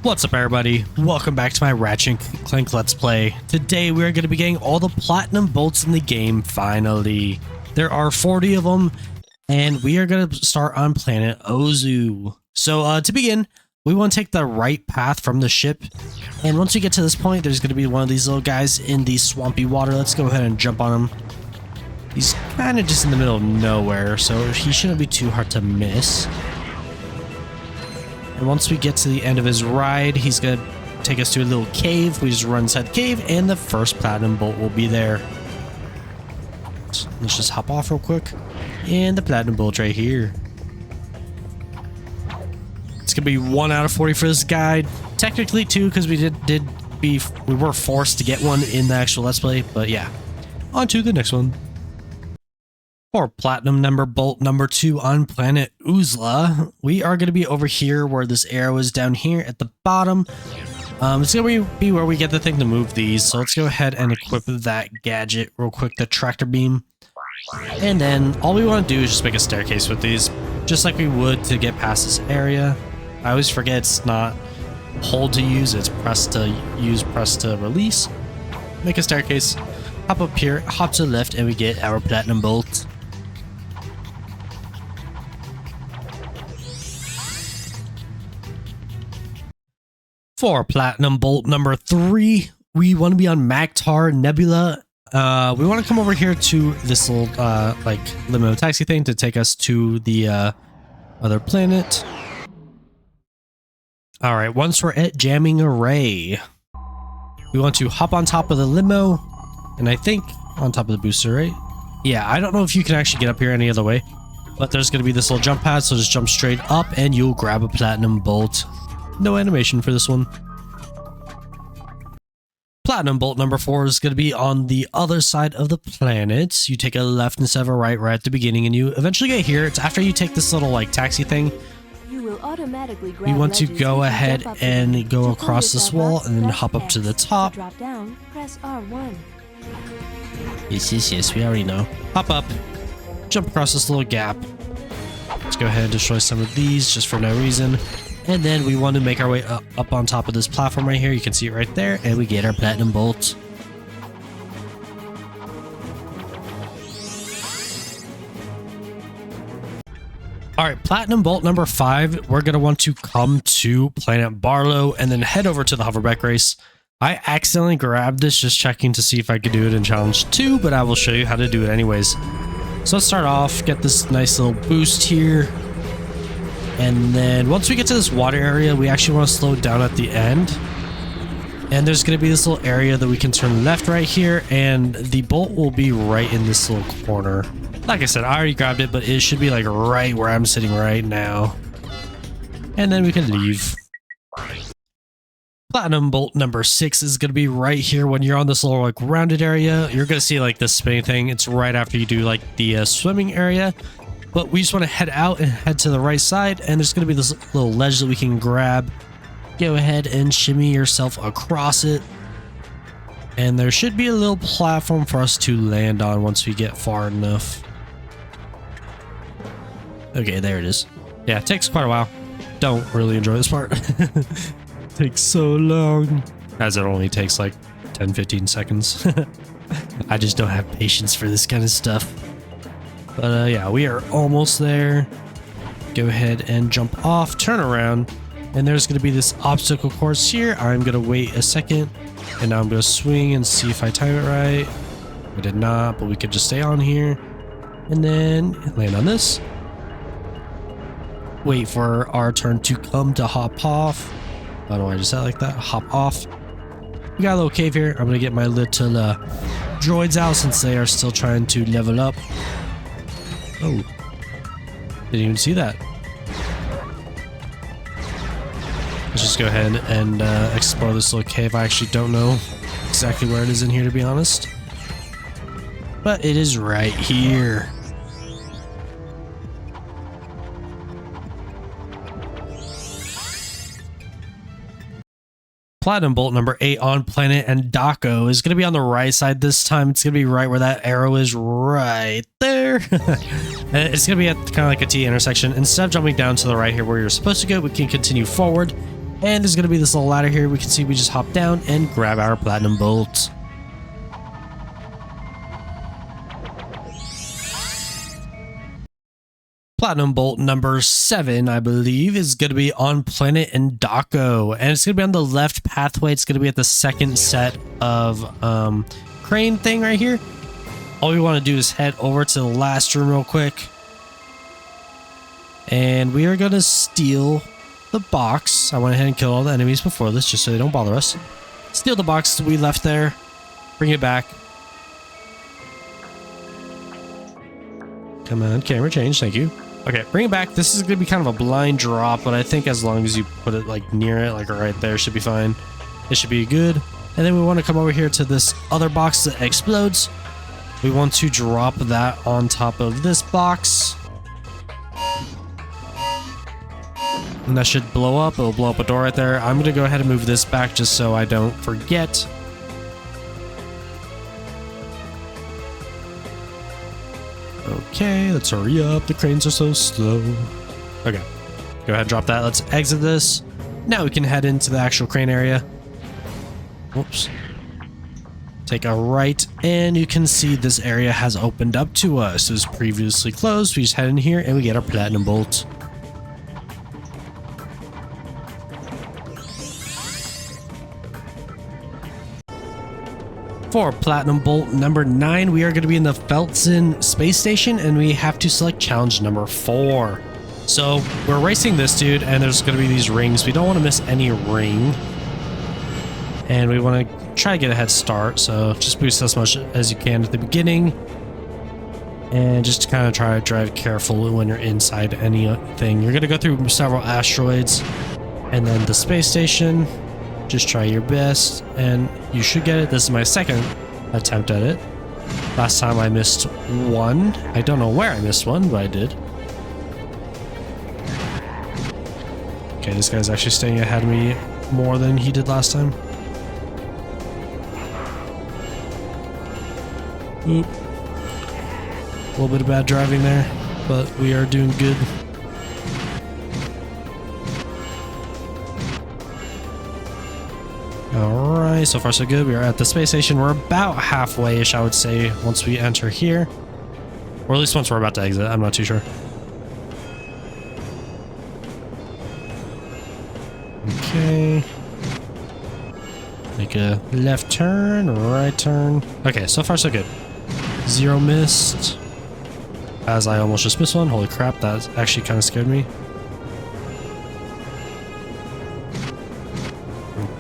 What's up everybody, welcome back to my Ratchet and Clank Let's Play. Today we are going to be getting all the platinum bolts in the game finally. There are 40 of them and we are going to start on Planet Oozla. So to begin, we want to take the right path from the ship, and once we get to this point there's going to be one of these little guys in the swampy water. Let's go ahead and jump on him. He's kind of just in the middle of nowhere, so he shouldn't be too hard to miss. And once we get to the end of his ride, he's going to take us to a little cave. We just run inside the cave, and the first platinum bolt will be there. So let's just hop off real quick. And the platinum bolt right here. It's going to be 1 out of 40 for this guide. Technically 2, because we were forced to get one in the actual Let's Play. But yeah, on to the next one. For platinum bolt number 2 on Planet Oozla, we are going to be over here where this arrow is down here at the bottom. It's going to be where we get the thing to move these. So let's go ahead and equip that gadget real quick, the tractor beam. And then all we want to do is just make a staircase with these, just like we would to get past this area. I always forget it's not hold to use, it's press to use, press to release. Make a staircase, hop up here, hop to the left, and we get our platinum bolt. For platinum bolt number 3, we want to be on Maktar Nebula. We want to come over here to this little like limo taxi thing to take us to the other planet. All right, once we're at jamming array, we want to hop on top of the limo, and I think on top of the booster, right? Yeah, I don't know if you can actually get up here any other way, but there's going to be this little jump pad, so just jump straight up and you'll grab a platinum bolt. No animation for this one. Platinum bolt number 4 is going to be on the other side of the planet. You take a left instead of a right at the beginning, and you eventually get here. It's after you take this little like taxi thing. You will automatically grab you want to go ahead and go across this wall and then hop up to the top. Drop down, press R1. Yes, we already know. Hop up, jump across this little gap. Let's go ahead and destroy some of these just for no reason. And then we want to make our way up on top of this platform right here. You can see it right there, and we get our platinum bolt. Alright, platinum bolt number 5, we're going to want to come to Planet Barlow and then head over to the hoverback race. I accidentally grabbed this just checking to see if I could do it in challenge 2, but I will show you how to do it anyways. So let's start off, get this nice little boost here. And then once we get to this water area, we actually want to slow down at the end. And there's going to be this little area that we can turn left right here, and the bolt will be right in this little corner. Like I said, I already grabbed it, but it should be like right where I'm sitting right now. And then we can leave. Platinum bolt number 6 is going to be right here when you're on this little like rounded area. You're going to see like this spinning thing. It's right after you do like the swimming area. But we just want to head out and head to the right side, and there's going to be this little ledge that we can grab. Go ahead and shimmy yourself across it. And there should be a little platform for us to land on once we get far enough. Okay, there it is. Yeah, it takes quite a while. Don't really enjoy this part. Takes so long. As it only takes like 10-15 seconds. I just don't have patience for this kind of stuff. But yeah, we are almost there. Go ahead and jump off, turn around, and there's going to be this obstacle course here. I'm going to wait a second, and now I'm going to swing and see if I time it right. I did not, but we could just stay on here, and then land on this. Wait for our turn to come to hop off. I don't know why I just said it like that. Hop off. We got a little cave here. I'm going to get my little droids out since they are still trying to level up. Oh, didn't even see that. Let's just go ahead and explore this little cave. I actually don't know exactly where it is in here, to be honest. But it is right here. Platinum bolt number 8 on Planet Endako is going to be on the right side this time. It's going to be right where that arrow is right there. And it's going to be at kind of like a T intersection. Instead of jumping down to the right here where you're supposed to go, we can continue forward. And there's going to be this little ladder here. We can see we just hop down and grab our platinum bolt. Platinum bolt number 7, I believe, is going to be on Planet Endako. And it's going to be on the left pathway. It's going to be at the second set of crane thing right here. All we want to do is head over to the last room real quick. And we are going to steal the box. I went ahead and killed all the enemies before this just so they don't bother us. Steal the box we left there. Bring it back. Come on, camera change. Thank you. Okay, bring it back. This is going to be kind of a blind drop, but I think as long as you put it like near it, like right there, should be fine. It should be good. And then we want to come over here to this other box that explodes. We want to drop that on top of this box. And that should blow up. It'll blow up a door right there. I'm going to go ahead and move this back just so I don't forget. Okay, let's hurry up. The cranes are so slow. Okay, go ahead and drop that. Let's exit this. Now we can head into the actual crane area. Whoops. Take a right, and you can see this area has opened up to us. It was previously closed. We just head in here, and we get our platinum bolt. For platinum bolt number 9, we are going to be in the Feltzin space station, and we have to select challenge number 4. So we're racing this dude, and there's going to be these rings. We don't want to miss any ring, and we want to try to get a head start. So just boost as much as you can at the beginning, and just kind of try to drive careful when you're inside anything. You're going to go through several asteroids, and then the space station. Just try your best, and you should get it. This is my second attempt at it. Last time I missed one. I don't know where I missed one, but I did. Okay, this guy's actually staying ahead of me more than he did last time. Oop. A little bit of bad driving there, but we are doing good. Alright, so far so good. We are at the space station. We're about halfway-ish, I would say, once we enter here. Or at least once we're about to exit. I'm not too sure. Okay. Make a left turn, right turn. Okay, so far so good. 0 missed. As I almost just missed one. Holy crap, that actually kind of scared me.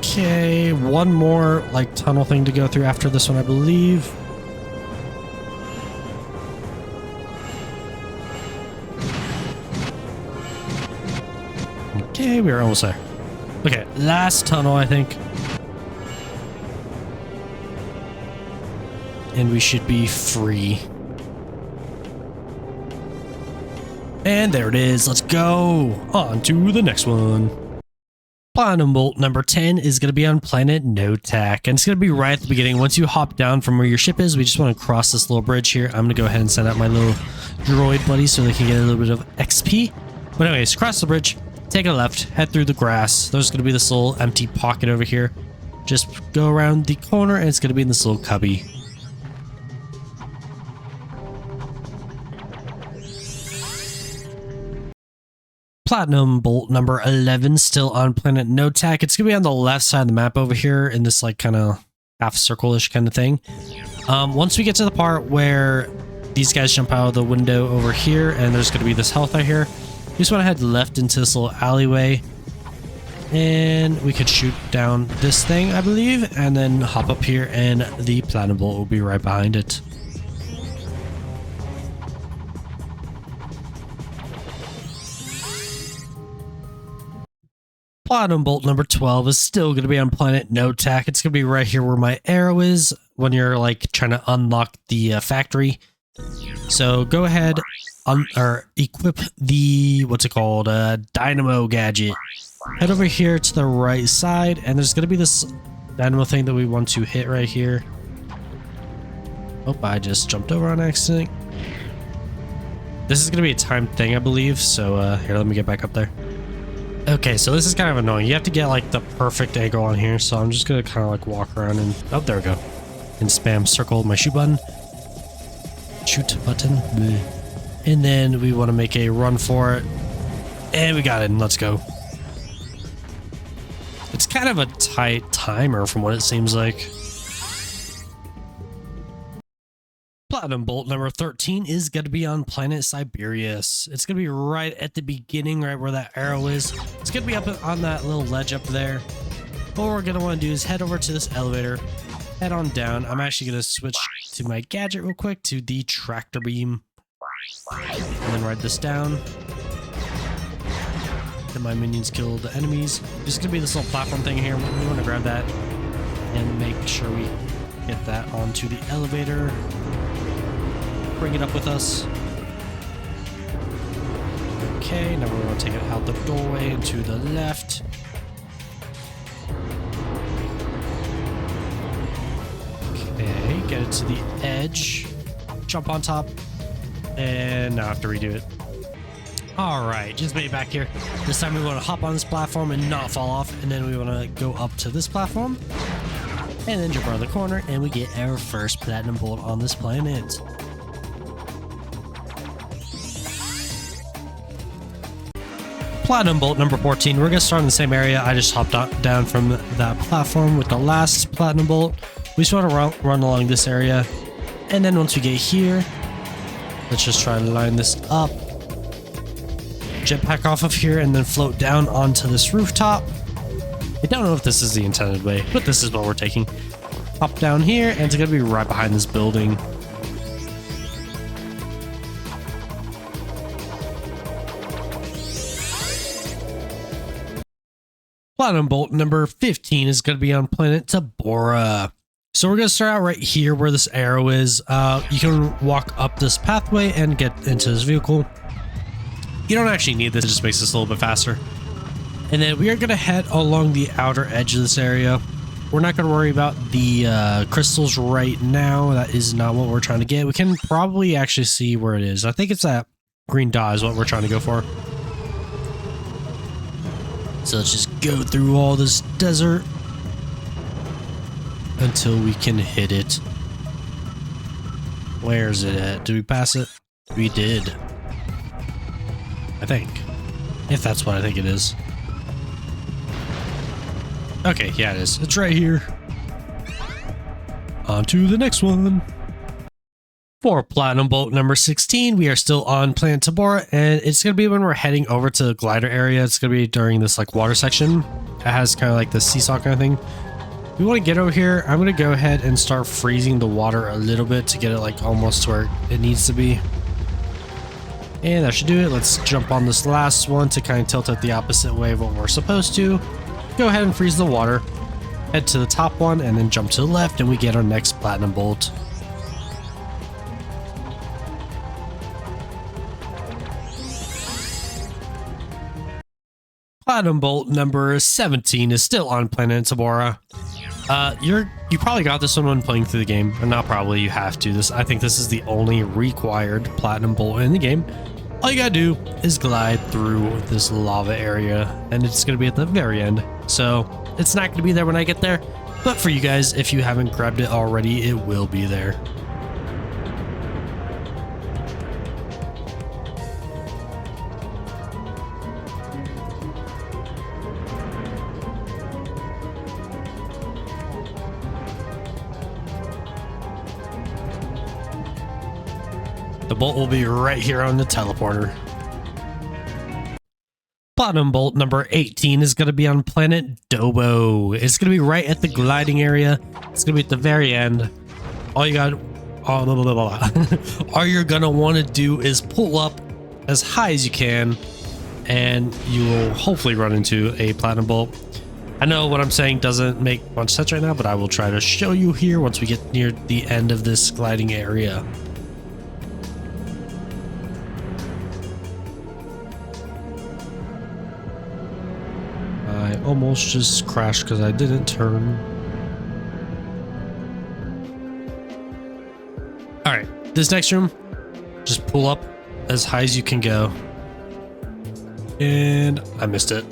Okay, one more like tunnel thing to go through after this one, I believe. Okay, we are almost there. Okay, last tunnel, I think. And we should be free. And there it is. Let's go on to the next one. Platinum bolt number 10 is going to be on Planet Notak, and it's going to be right at the beginning. Once you hop down from where your ship is, we just want to cross this little bridge here. I'm going to go ahead and send out my little droid buddy so they can get a little bit of XP. But anyways, cross the bridge, take a left, head through the grass. There's going to be this little empty pocket over here. Just go around the corner, and it's going to be in this little cubby. Platinum bolt number 11, still on Planet Notak. It's going to be on the left side of the map over here in this like kind of half circle-ish kind of thing. Once we get to the part where these guys jump out of the window over here and there's going to be this health right here, we just want to head left into this little alleyway. And we could shoot down this thing, I believe, and then hop up here and the platinum bolt will be right behind it. Platinum bolt number 12 is still going to be on Planet Notak. It's going to be right here where my arrow is when you're like trying to unlock the factory. So go ahead or equip the, what's it called, dynamo gadget. Head over here to the right side, and there's going to be this dynamo thing that we want to hit right here. Oh, I just jumped over on accident. This is going to be a timed thing, I believe. So here, let me get back up there. Okay, so this is kind of annoying. You have to get like the perfect angle on here, so I'm just gonna kind of like walk around and oh, there we go, and spam circle with my shoot button. Shoot button. Bleh. And then we want to make a run for it, and we got it. And let's go. It's kind of a tight timer from what it seems like. Platinum bolt number 13 is going to be on Planet Siberius. It's going to be right at the beginning, right where that arrow is. It's going to be up on that little ledge up there. What we're going to want to do is head over to this elevator, head on down. I'm actually going to switch to my gadget real quick to the tractor beam. And then ride this down. And my minions kill the enemies. There's going to be this little platform thing here. We want to grab that and make sure we get that onto the elevator. Bring it up with us. Okay, now we're going to take it out the doorway and to the left. Okay, get it to the edge. Jump on top. And now I have to redo it. Alright, just made it back here. This time we want to hop on this platform and not fall off. And then we want to go up to this platform. And then jump around the corner and we get our first platinum bolt on this planet. Platinum bolt number 14. We're going to start in the same area. I just hopped down from that platform with the last platinum bolt. We just want to run along this area. And then once we get here, let's just try to line this up. Jetpack off of here and then float down onto this rooftop. I don't know if this is the intended way, but this is what we're taking. Hop down here and it's going to be right behind this building. Platinum bolt number 15 is going to be on Planet Tabora. So we're going to start out right here where this arrow is. You can walk up this pathway and get into this vehicle. You don't actually need this, it just makes this a little bit faster. And then we are going to head along the outer edge of this area. We're not going to worry about the crystals right now. That is not what we're trying to get. We can probably actually see where it is. I think it's that green dot is what we're trying to go for. So let's just go through all this desert until we can hit it. Where's it at? Did we pass it? We did. I think. If that's what I think it is. Okay, yeah, it is. It's right here. On to the next one. For platinum bolt number 16, we are still on Planet Tabora, and it's going to be when we're heading over to the glider area. It's going to be during this like water section. It has kind of like the seesaw kind of thing. We want to get over here. I'm going to go ahead and start freezing the water a little bit to get it like almost to where it needs to be. And that should do it. Let's jump on this last one to kind of tilt it the opposite way of what we're supposed to. Go ahead and freeze the water. Head to the top one and then jump to the left and we get our next platinum bolt. Platinum bolt number 17 is still on Planet Tabora. You probably got this one when playing through the game, or not probably, you have to. I think this is the only required platinum bolt in the game. All you gotta do is glide through this lava area, and it's gonna be at the very end. So it's not gonna be there when I get there, but for you guys, if you haven't grabbed it already, it will be there. The bolt will be right here on the teleporter. Platinum bolt number 18 is going to be on Planet Dobbo. It's going to be right at the gliding area. It's going to be at the very end. All you got, all you're going to want to do is pull up as high as you can, and you will hopefully run into a platinum bolt. I know what I'm saying doesn't make much sense right now, but I will try to show you here once we get near the end of this gliding area. I almost just crashed because I didn't turn. Alright, this next room, just pull up as high as you can go. And I missed it.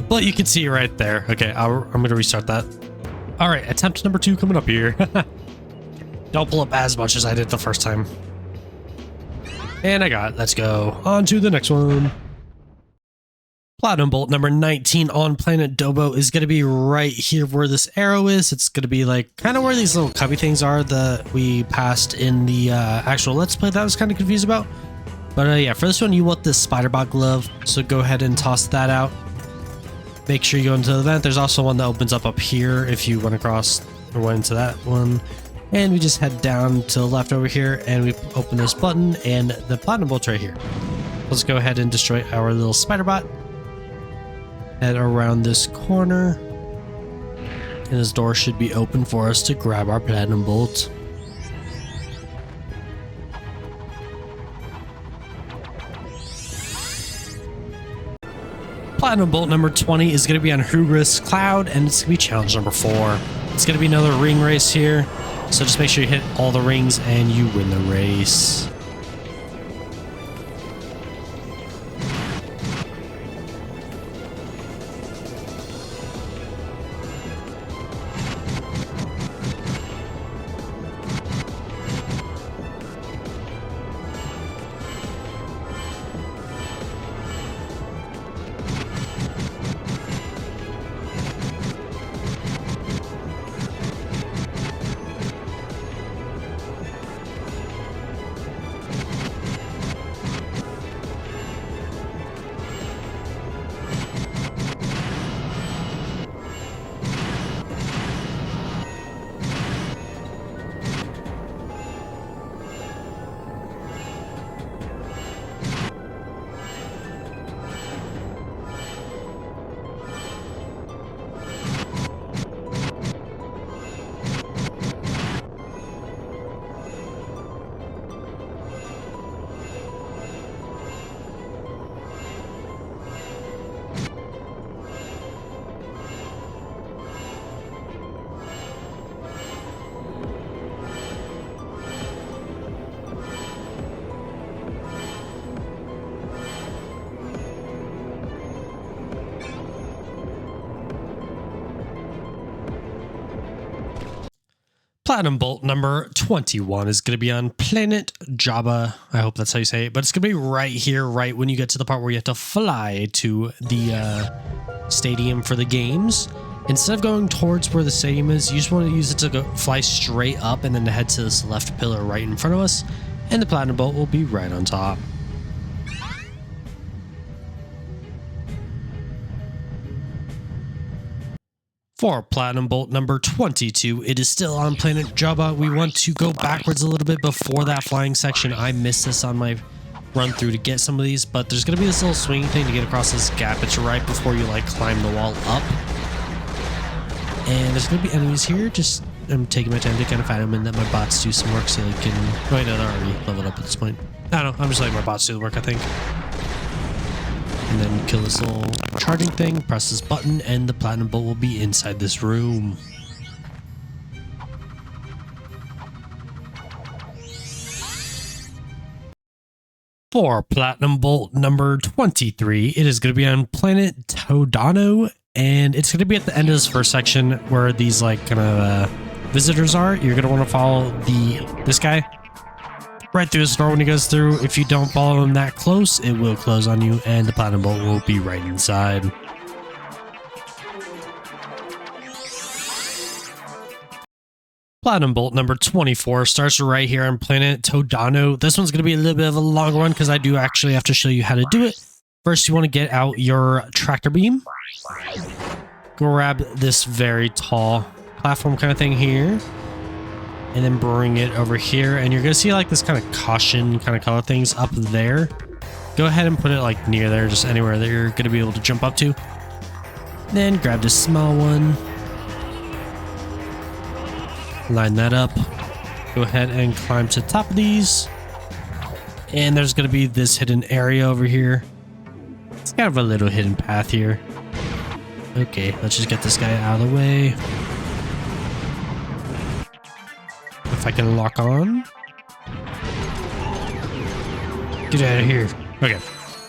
But you can see right there. Okay, I'm going to restart that. All right, attempt number 2 coming up here. Don't pull up as much as I did the first time. And I got it. Let's go. On to the next one. Platinum bolt number 19 on Planet Dobbo is going to be right here where this arrow is. It's going to be like kind of where these little cubby things are that we passed in the actual Let's Play that I was kind of confused about. But yeah, for this one, you want this spider bot glove. So go ahead and toss that out. Make sure you go into the vent. There's also one that opens up here if you went across or went into that one. And we just head down to the left over here and we open this button and the platinum bolt's right here. Let's go ahead and destroy our little spider bot. Head around this corner. And this door should be open for us to grab our platinum bolt. Platinum bolt number 20 is going to be on Hrugis Cloud, and it's going to be challenge number 4. It's going to be another ring race here, so just make sure you hit all the rings and you win the race. Platinum bolt number 21 is going to be on Planet Joba. I hope that's how you say it, but it's going to be right here, right when you get to the part where you have to fly to the stadium for the games. Instead of going towards where the stadium is, you just want to use it to go fly straight up and then to head to this left pillar right in front of us, and the platinum bolt will be right on top. For platinum bolt number 22, it is still on Planet Joba. We want to go backwards a little bit before that flying section. I missed this on my run through to get some of these, but there's going to be this little swinging thing to get across this gap. It's right before you like climb the wall up. And there's going to be enemies here. Just I'm taking my time to kind of fight them and let my bots do some work so they can... Oh, wait, no, they're already leveled up at this point. I don't know. I'm just letting my bots do the work, I think. And then kill this little charging thing, press this button, and the platinum bolt will be inside this room. For platinum bolt number 23, it is going to be on Planet Todano, and it's going to be at the end of this first section where these like kind of visitors are. You're going to want to follow this guy right through this door when he goes through. If you don't follow him that close, it will close on you, and the platinum bolt will be right inside. Platinum bolt number 24 starts right here on Planet Todano. This one's going to be a little bit of a long run because I do actually have to show you how to do it. First, you want to get out your tractor beam. Grab this very tall platform kind of thing here. And then bring it over here. And you're going to see like this kind of caution kind of color things up there. Go ahead and put it like near there, just anywhere that you're going to be able to jump up to. Then grab this small one. Line that up. Go ahead and climb to the top of these. And there's going to be this hidden area over here. It's kind of a little hidden path here. Okay, let's just get this guy out of the way. If I can lock on. Get out of here. Okay.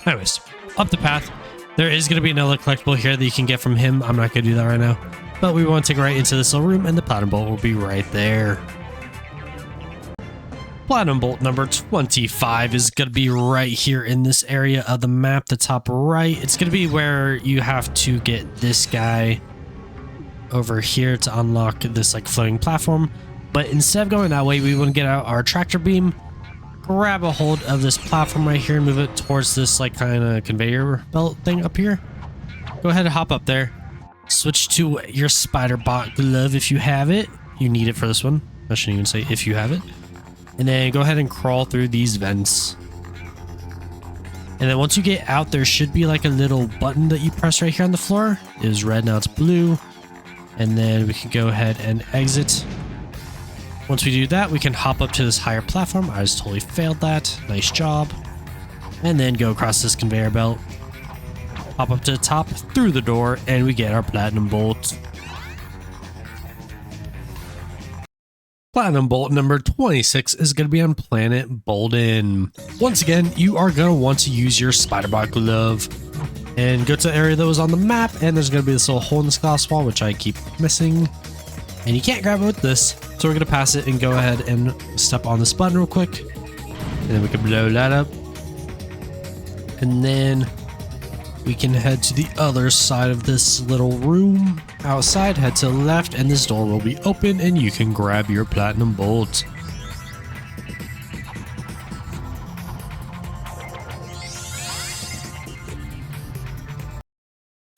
Anyways, up the path. There is going to be another collectible here that you can get from him. I'm not going to do that right now. But we want to take right into this little room, and the platinum bolt will be right there. Platinum bolt number 25 is going to be right here in this area of the map, the top right. It's going to be where you have to get this guy over here to unlock this like floating platform. But instead of going that way, we want to get out our tractor beam, grab a hold of this platform right here and move it towards this like kind of conveyor belt thing up here. Go ahead and hop up there. Switch to your spider bot glove if you have it. You need it for this one. I shouldn't even say if you have it. And then go ahead and crawl through these vents. And then once you get out, there should be like a little button that you press right here on the floor. It was red, now it's blue. And then we can go ahead and exit. Once we do that, we can hop up to this higher platform. I just totally failed that. Nice job. And then go across this conveyor belt. Hop up to the top through the door, and we get our platinum bolt. Platinum bolt number 26 is going to be on Planet Boldan. Once again, you are going to want to use your spiderbot glove and go to the area that was on the map, and there's going to be this little hole in this glass wall, which I keep missing. And you can't grab it with this, so we're going to pass it and go ahead and step on this button real quick. And then we can blow that up. And then we can head to the other side of this little room. Outside, head to the left, and this door will be open, and you can grab your platinum bolt.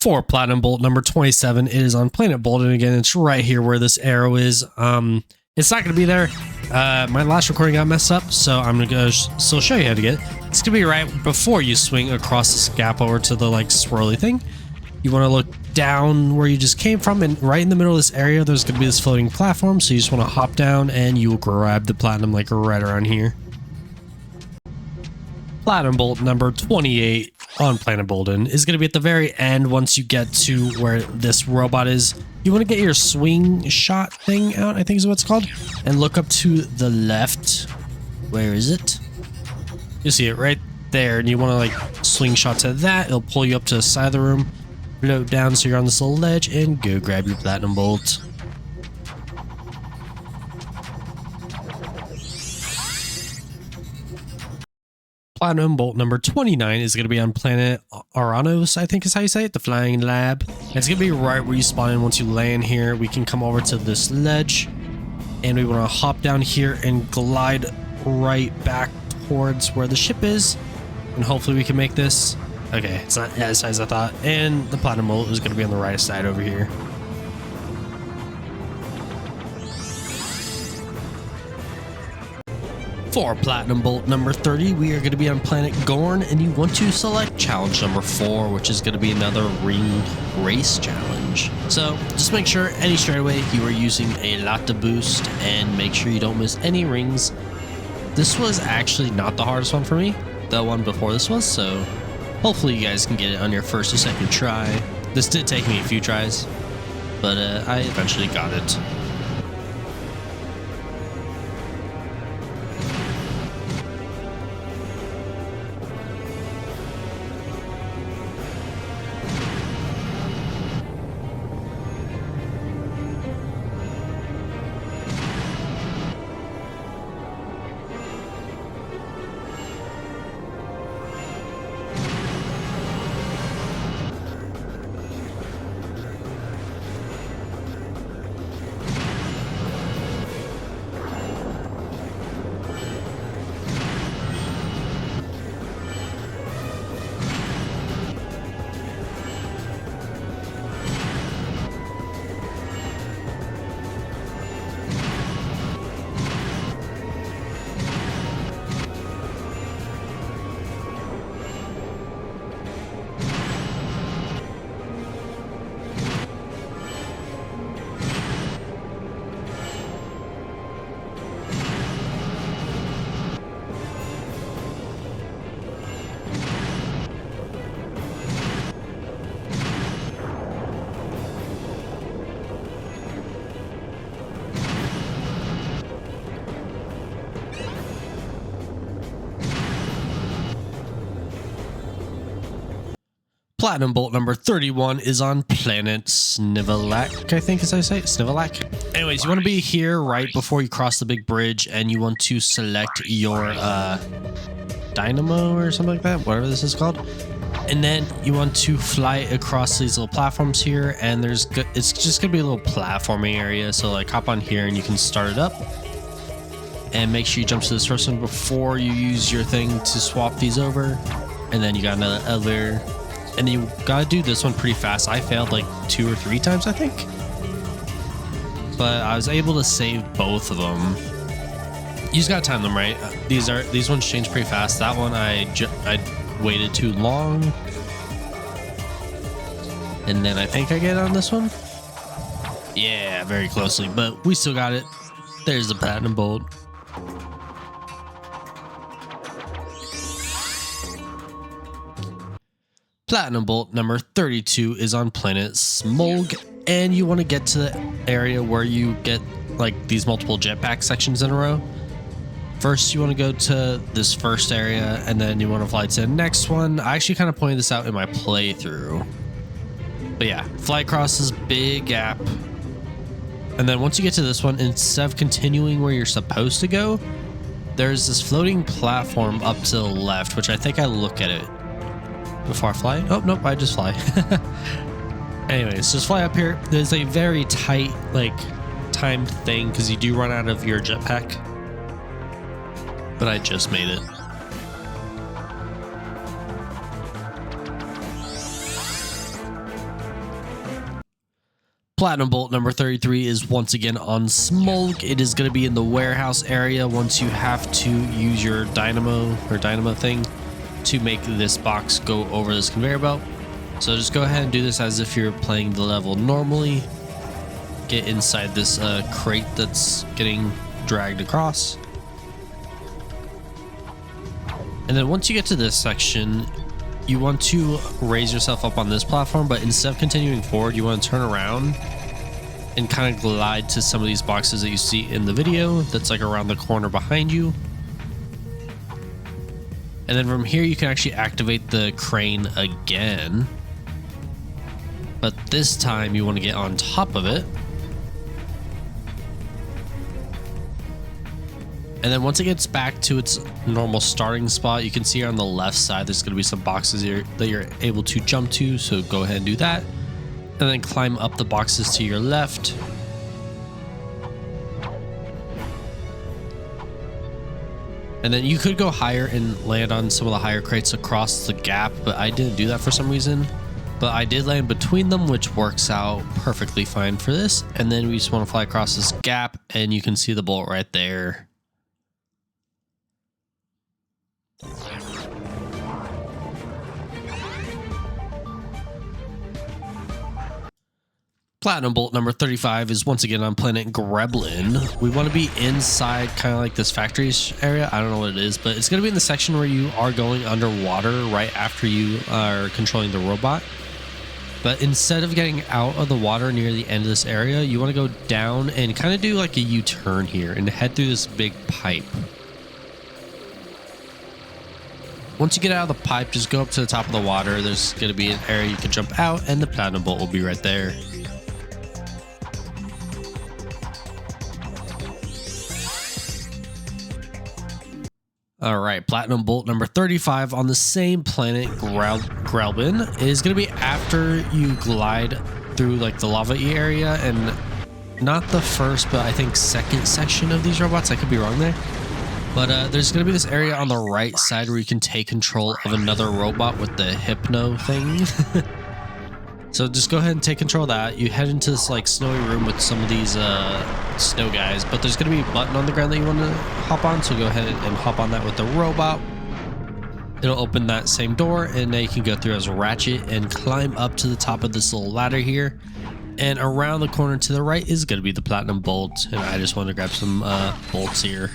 For platinum bolt number 27, it is on Planet Boldan again. It's right here where this arrow is. It's not going to be there. My last recording got messed up, so I'm going to go still show you how to get it. It's going to be right before you swing across this gap over to the like swirly thing. You want to look down where you just came from, and right in the middle of this area, there's going to be this floating platform. So you just want to hop down, and you will grab the platinum like right around here. Platinum bolt number 28 on Planet Boldan is going to be at the very end. Once you get to where this robot is, you want to get your swing shot thing out, I think is what it's called, and look up to the left. Where is it? You see it right there, and you want to like swing shot to that. It'll pull you up to the side of the room, float down so you're on this little ledge, and go grab your platinum bolt. Platinum bolt number 29 is going to be on Planet Aranos, I think is how you say it, the flying lab. And it's going to be right where you spawn in. Once you land here, we can come over to this ledge, and we want to hop down here and glide right back towards where the ship is, and hopefully we can make this. Okay, it's not as high as I thought, and the platinum bolt is going to be on the right side over here. For platinum bolt number 30, we are going to be on Planet Gorn, and you want to select challenge number 4, which is going to be another ring race challenge. So just make sure any straightaway you are using a lot to boost, and make sure you don't miss any rings. This was actually not the hardest one for me. The one before this was, so hopefully you guys can get it on your first or second try. This did take me a few tries, but I eventually got it. Platinum bolt number 31 is on Planet Snivelak, I think is how you say it, Snivelak. Anyways, you want to be here right before you cross the big bridge, and you want to select your dynamo or something like that, whatever this is called. And then you want to fly across these little platforms here, and it's just gonna be a little platforming area. So like hop on here and you can start it up, and make sure you jump to this first one before you use your thing to swap these over. And then you got another elevator, and you gotta do this one pretty fast. I failed like 2 or 3 times, I think, but I was able to save both of them. You just gotta time them right. These ones change pretty fast. That one I waited too long, and then I think I get on this one. Yeah, very closely, but we still got it. There's the platinum bolt. Platinum bolt number 32 is on Planet Smolg, and you want to get to the area where you get like these multiple jetpack sections in a row. First, you want to go to this first area, and then you want to fly to the next one. I actually kind of pointed this out in my playthrough. But yeah, fly across this big gap. And then once you get to this one, instead of continuing where you're supposed to go, there's this floating platform up to the left, which I think I look at it before I fly. Oh, nope, I just fly. Anyways, just fly up here. There's a very tight, like, timed thing because you do run out of your jetpack. But I just made it. Platinum bolt number 33 is once again on Smolg. It is going to be in the warehouse area once you have to use your dynamo thing to make this box go over this conveyor belt. So just go ahead and do this as if you're playing the level normally. Get inside this crate that's getting dragged across. And then once you get to this section, you want to raise yourself up on this platform, but instead of continuing forward, you want to turn around and kind of glide to some of these boxes that you see in the video that's like around the corner behind you. And then from here, you can actually activate the crane again. But this time you want to get on top of it. And then once it gets back to its normal starting spot, you can see on the left side, there's going to be some boxes here that you're able to jump to. So go ahead and do that. And then climb up the boxes to your left. And then you could go higher and land on some of the higher crates across the gap, but I didn't do that for some reason. But I did land between them, which works out perfectly fine for this. And then we just want to fly across this gap, and you can see the bolt right there. Platinum bolt number 35 is once again on Planet Grelbin. We want to be inside kind of like this factory area. I don't know what it is, but it's going to be in the section where you are going underwater right after you are controlling the robot. But instead of getting out of the water near the end of this area, you want to go down and kind of do like a U-turn here and head through this big pipe. Once you get out of the pipe, just go up to the top of the water. There's going to be an area you can jump out, and the platinum bolt will be right there. All right, platinum bolt number 35 on the same planet Grelbin is going to be after you glide through like the lava area, and not the first, but I think second section of these robots. I could be wrong there. But there's going to be this area on the right side where you can take control of another robot with the hypno thing. So just go ahead and take control of that. You head into this like snowy room with some of these snow guys, but there's going to be a button on the ground that you want to hop on. So go ahead and hop on that with the robot. It'll open that same door, and now you can go through as Ratchet and climb up to the top of this little ladder here. And around the corner to the right is going to be the platinum bolt. And I just want to grab some bolts here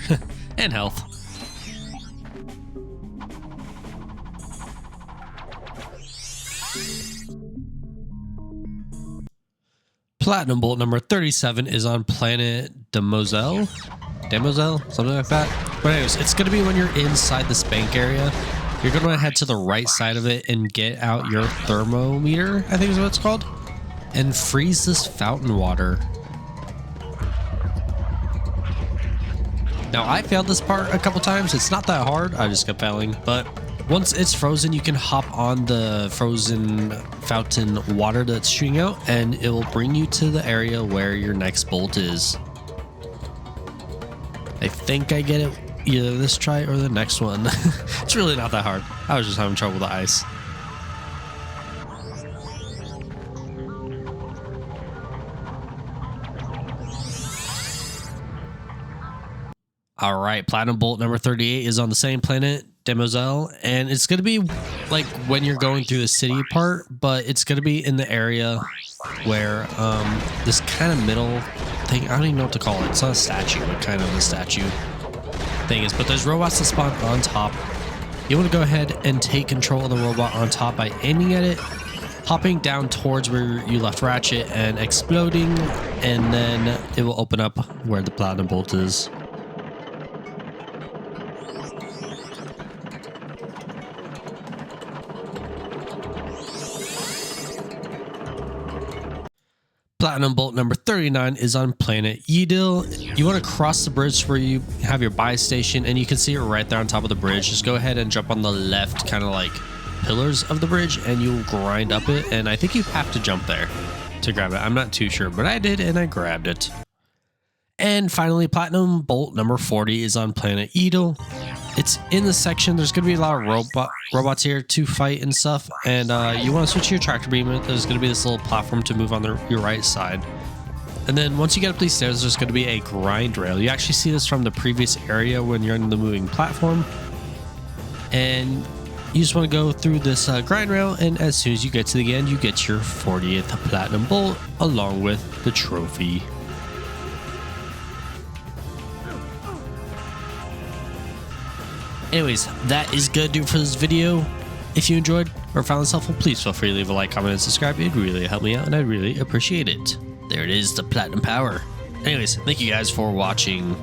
and health. Platinum bolt number 37 is on Planet Damosel, something like that. But anyways, it's going to be when you're inside this bank area. you're going to head to the right side of it and get out your thermometer, I think is what it's called, and freeze this fountain water. Now, I failed this part a couple times. It's not that hard. I just kept failing. But once it's frozen, you can hop on the frozen fountain water that's shooting out, and it will bring you to the area where your next bolt is. I think I get it either this try or the next one. It's really not that hard. I was just having trouble with the ice. All right, Platinum Bolt number 38 is on the same planet, Damosel, and it's going to be like when you're going through the city part, but it's going to be in the area where this kind of middle thing, I don't even know what to call it. It's not a statue, but kind of a statue thing is, but there's robots that spawn on top. You want to go ahead and take control of the robot on top by aiming at it, hopping down towards where you left Ratchet and exploding, and then it will open up where the Platinum Bolt is. Platinum Bolt number 39 is on Planet Yeedil. You want to cross the bridge where you have your buy station, and you can see it right there on top of the bridge. Just go ahead and jump on the left kind of like pillars of the bridge, and you'll grind up it. And I think you have to jump there to grab it. I'm not too sure, but I did, and I grabbed it. And finally, Platinum Bolt number 40 is on Planet Yeedil. It's in the section. There's going to be a lot of robots here to fight and stuff. And you want to switch your tractor beam. There's going to be this little platform to move on your right side. And then once you get up these stairs, there's going to be a grind rail. You actually see this from the previous area when you're in the moving platform. And you just want to go through this grind rail. And as soon as you get to the end, you get your 40th Platinum Bolt along with the trophy. Anyways, that is gonna do for this video. If you enjoyed or found this helpful, please feel free to leave a like, comment, and subscribe. It'd really help me out, and I'd really appreciate it. There it is, the Platinum Power. Anyways, thank you guys for watching.